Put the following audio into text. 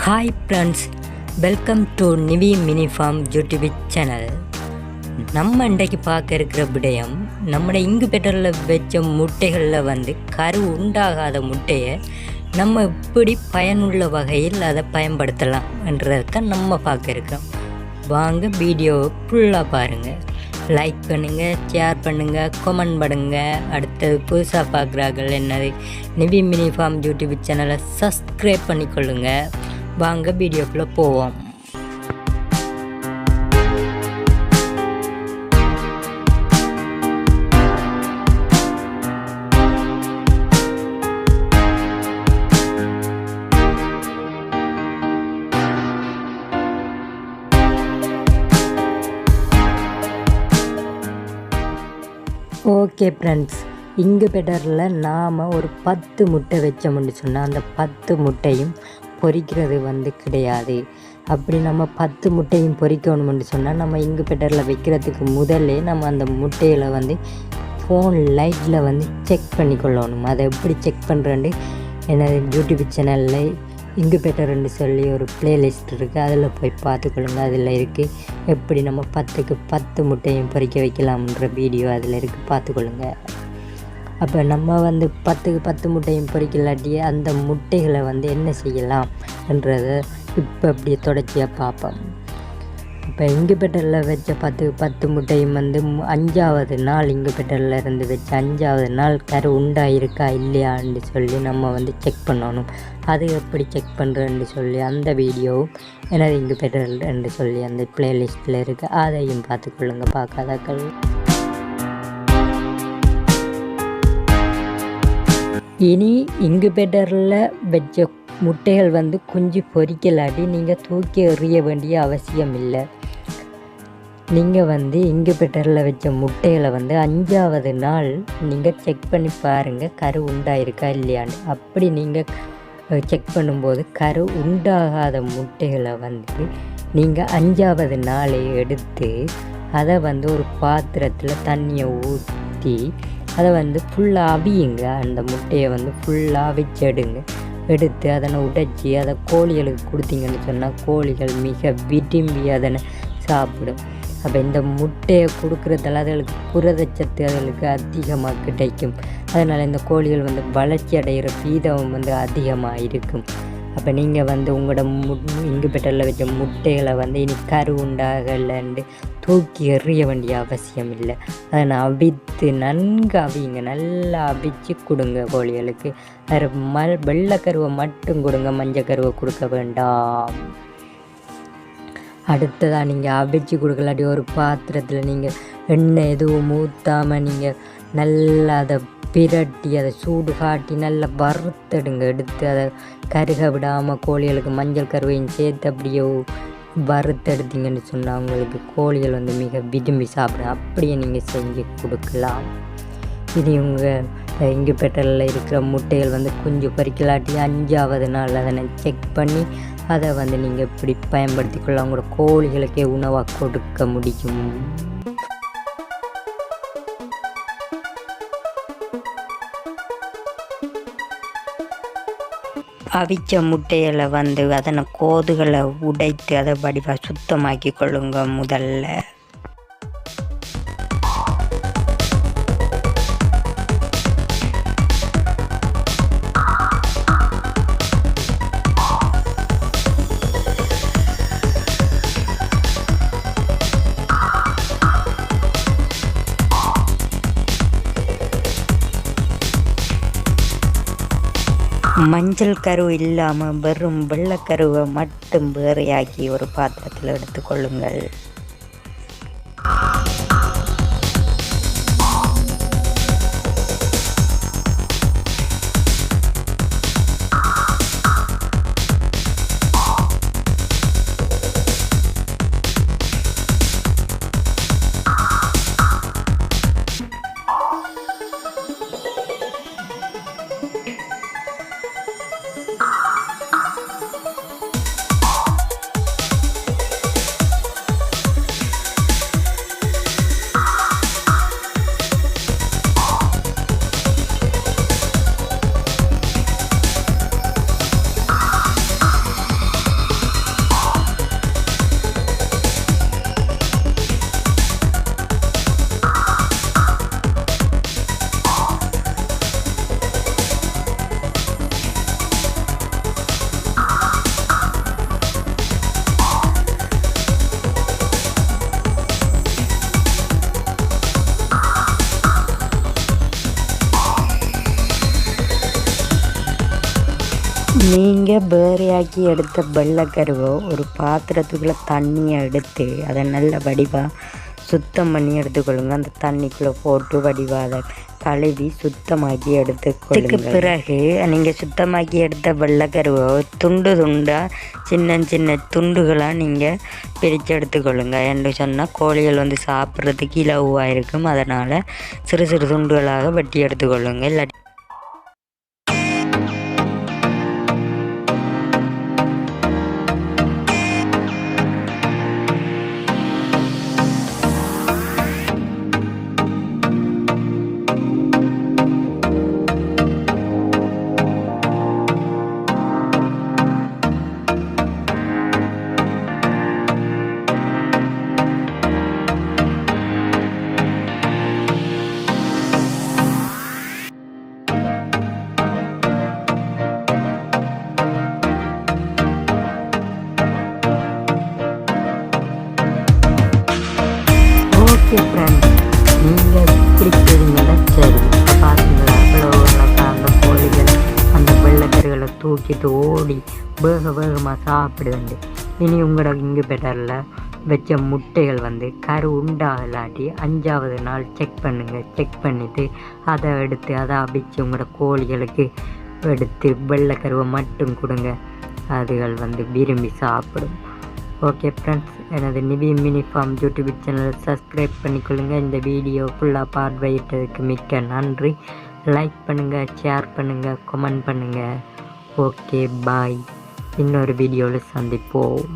Hi friends, welcome to Nivi mini form YouTube channel. நம்ம இன்றைக்கு பார்க்க இருக்கிற விடயம், நம்மளோட இன்குபேட்டரில் வச்ச முட்டைகளில் கரு உண்டாகாத முட்டையை நம்ம எப்படி பயனுள்ள வகையில் அதை பயன்படுத்தலாம் என்றதான் நம்ம பார்க்க இருக்கிறோம். வாங்க வீடியோவை ஃபுல்லாக பாருங்கள். லைக் பண்ணுங்கள், ஷேர் பண்ணுங்கள், கமெண்ட் பண்ணுங்கள். அடுத்தது புதுசாக பார்க்குறார்கள் என்னது நிவி மினி ஃபார்ம் யூடியூப் சேனலை சப்ஸ்கிரைப் பண்ணிக்கொள்ளுங்கள். வாங்க வீடியோக்குள்ளே போவோம். ஓகே ஃப்ரெண்ட்ஸ், இன்குபேட்டரில் நாம் ஒரு 10 முட்டை வச்சோம்னு சொன்னால் அந்த 10 முட்டையும் பொரிக்கிறது கிடையாது. அப்படி நம்ம 10 முட்டையும் பொரிக்கணும்னு சொன்னால் நம்ம இன்குபேட்டரில் வைக்கிறதுக்கு முதல்லே நம்ம அந்த முட்டையில் ஃபோன் லைட்டில் செக் பண்ணிக்கொள்ளணும். அதை எப்படி செக் பண்ணுறேன்னு எனது யூடியூப் சேனலில் இன்குபேட்டர்ன்னு சொல்லி ஒரு ப்ளேலிஸ்ட் இருக்குது, அதில் போய் பார்த்துக்கொள்ளுங்க. அதில் இருக்குது எப்படி நம்ம 10க்கு 10 முட்டையும் பொரிக்க வைக்கலாம்ன்ற வீடியோ அதில் இருக்குது, பார்த்துக்கொள்ளுங்க. அப்போ நம்ம 10க்கு 10 முட்டையும் பொரிக்கலாட்டி அந்த முட்டைகளை என்ன செய்யலாம் என்றதை இப்போ அப்படியே தொடர்ச்சியாக பார்ப்போம். இப்போ இன்குபேட்டரில் வச்ச 10க்கு 10 முட்டையும் 5ஆவது நாள் இன்குபேட்டரில் இருந்து வச்ச 5ஆவது நாள் கரு உண்டாயிருக்கா இல்லையான்னு சொல்லி நம்ம செக் பண்ணணும். அது எப்படி செக் பண்ணுறேன்னு சொல்லி அந்த வீடியோவும் எனது இன்குபேட்டர்ன்னு சொல்லி அந்த ப்ளேலிஸ்ட்டில் இருக்குது, அதையும் பார்த்துக்கொள்ளுங்க பார்க்காதாக்கள். இனி இன்குபேட்டரில் வச்ச முட்டைகள் குஞ்சு பொரிக்கலாட்டி நீங்கள் தூக்கி எறிய வேண்டிய அவசியம் இல்லை. நீங்கள் இன்குபேட்டரில் வச்ச முட்டைகளை 5ஆவது நாள் நீங்கள் செக் பண்ணி பாருங்கள் கரு உண்டாயிருக்கா இல்லையான்னு. அப்படி நீங்கள் செக் பண்ணும்போது கரு உண்டாகாத முட்டைகளை நீங்கள் 5ஆவது நாளை எடுத்து அதை ஒரு பாத்திரத்தில் தண்ணியை ஊற்றி அதை ஃபுல்லாக அவியுங்க. அந்த முட்டையை ஃபுல்லாக அவிச்செடுங்க. எடுத்து அதனை உடைச்சி அதை கோழிகளுக்கு கொடுத்தீங்கன்னு சொன்னால் கோழிகள் மிக விரும்பி அதனை சாப்பிடும். அப்போ இந்த முட்டையை கொடுக்குறதால அதுகளுக்கு புரதச்சத்து அதுகளுக்கு அதிகமாக கிடைக்கும். அதனால் இந்த கோழிகள் வளர்ச்சி அடைகிற வீதம் அதிகமாக இருக்கும். அப்போ நீங்கள் உங்களோட இன்குபேட்டரில் வச்ச முட்டைகளை இனி கரு உண்டாகலன்னு தூக்கி எறிய வேண்டிய அவசியம் இல்லை. அதை அவித்து நன்கு அவியுங்க, நல்லா அவிச்சு கொடுங்க கோழிகளுக்கு. அது வெள்ளை கருவை மட்டும் கொடுங்க, மஞ்சள் கருவை கொடுக்க வேண்டாம். அடுத்ததாக நீங்கள் அவிச்சு கொடுக்கலாட்டி ஒரு பாத்திரத்தில் நீங்கள் எண்ணெய் எதுவும் ஊற்றாமல் நீங்கள் நல்லா அதை பிரட்டி அதை சூடு காட்டி நல்லா வறுத்தெடுங்க. எடுத்து அதை கருக விடாமல் கோழிகளுக்கு மஞ்சள் கருவையும் சேர்த்து அப்படியே வறுத்தெடுத்தீங்கன்னு சொன்னால் அவங்களுக்கு கோழிகள் மிக விரும்பி சாப்பிடும். அப்படியே நீங்கள் செஞ்சு கொடுக்கலாம். இனி உங்கள் இன்குபேட்டரில் இருக்கிற முட்டைகள் குஞ்சு பறிக்கலாட்டி 5ஆவது நாள் அதனை செக் பண்ணி அதை நீங்கள் இப்படி பயன்படுத்திக்கொள்ளலாம். உங்களோட கோழிகளுக்கே உணவாக கொடுக்க முடியும். அவிச்ச முட்டையில் அதனை கோதுகளை உடைத்து அதை வடிவாக சுத்தமாக்கி கொள்ளுங்க முதல்ல. மஞ்சள் கரு இல்லாமல் வெறும் வெள்ளைக்கருவை மட்டும் வேறையாக்கி ஒரு பாத்திரத்தில் எடுத்துக்கொள்ளுங்கள். நீங்கள் பேரையாக்கி எடுத்த வெள்ளைக்கருவை ஒரு பாத்திரத்துக்குள்ளே தண்ணியை எடுத்து அதை நல்ல வடிவாக சுத்தம் பண்ணி எடுத்துக்கொள்ளுங்க. அந்த தண்ணிக்குள்ளே போட்டு வடிவாக அதை கழுவி சுத்தமாக்கி எடுத்துக்கொள்ளுங்க. பிறகு நீங்கள் சுத்தமாக்கி எடுத்த வெள்ளைக்கருவை துண்டு துண்டாக சின்ன சின்ன துண்டுகளாக நீங்கள் பிரித்து எடுத்துக்கொள்ளுங்க. என்று சொன்னால் கோழிகள் வந்து சாப்பிட்றதுக்கு இலவாக இருக்கும். அதனால் சிறு சிறு துண்டுகளாக வெட்டி எடுத்துக்கொள்ளுங்க. இல்லாட்டி ஓகே ஃப்ரெண்ட்ஸ், நீங்கள் பிடிக்கிறீங்கன்னா சரி. இப்போ பார்த்தீங்களா அவ்வளோ அழகாக அந்த கோழிகள் அந்த வெள்ளைக்கருகளை தூக்கிட்டு ஓடி வேகமாக சாப்பிடுதுண்டு. இனி உங்களோட இன்குபேட்டரில் வச்ச முட்டைகள் வந்து கரு உண்டாகலாட்டி 5ஆவது நாள் செக் பண்ணுங்கள். செக் பண்ணிவிட்டு அதை எடுத்து அதை அபிச்சு உங்களோட கோழிகளுக்கு எடுத்து வெள்ளைக்கருவை மட்டும் கொடுங்க. அதுகள் வந்து விரும்பி சாப்பிடும். ஓகே ஃப்ரெண்ட்ஸ், எனது நிவி மினி ஃபார்ம் யூடியூப் சேனலை சப்ஸ்கிரைப் பண்ணிக்கொள்ளுங்கள். இந்த வீடியோ ஃபுல்லாக பார்வையிட்டதுக்கு மிக்க நன்றி. லைக் பண்ணுங்கள், ஷேர் பண்ணுங்கள், கமெண்ட் பண்ணுங்கள். Okay bye. இன்னொரு வீடியோவில் சந்திப்போம்.